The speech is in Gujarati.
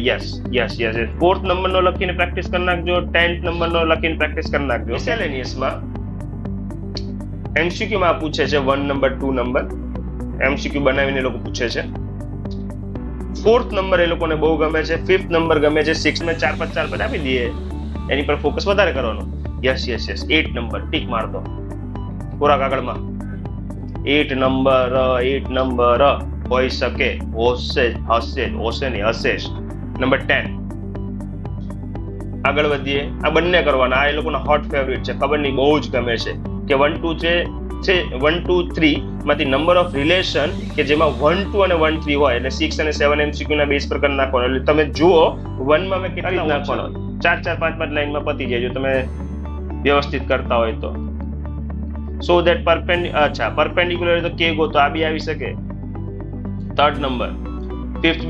યસ ફોર્થ નંબરનો લખીને પ્રેક્ટિસ કરી નાખજો, 10th નંબરનો લખીને પ્રેક્ટિસ કરી નાખજો. મિસેલેનિયસમાં એમસીક્યુ માં પૂછે છે 1 નંબર 2 નંબર એમસીક્યુ બનાવીને લોકો પૂછે છે. 4th નંબર એ લોકોને બહુ ગમે છે, 5th નંબર ગમે છે, 6 ને 4 5 આપી દઈએ, એની પર ફોકસ વધારે કરવાનો. યસ 8 નંબર ટીક મારતો પૂરા કાગળમાં. 8 નંબર હોઈ શકે, હશે નહીં, હશે. નંબર 10. આગળ વધીએ. આ બંને કરવાના, આ એ લોકોના હોટ ફેવરિટ છે, ખબર નહીં બહુ જ ગમે છે કે 1 2 છે 1 2 3 માંથી નંબર ઓફ રિલેશન કે જેમાં 1 2 અને 1 3 હોય એટલે 6 અને 7 એમસીક્યુ ના બેઝ પર કરી નાખવાનો. એટલે તમે જુઓ 1 માં મેં કેટલા નાખવાનો, 4 4 5 5 લાઈનમાં પતી જાય જો તમે વ્યવસ્થિત કરતા હોય તો. સો ધેટ પરપેન્ડિક્યુલર તો કે ગો તો આ બી આવી શકે. 3rd number. 5th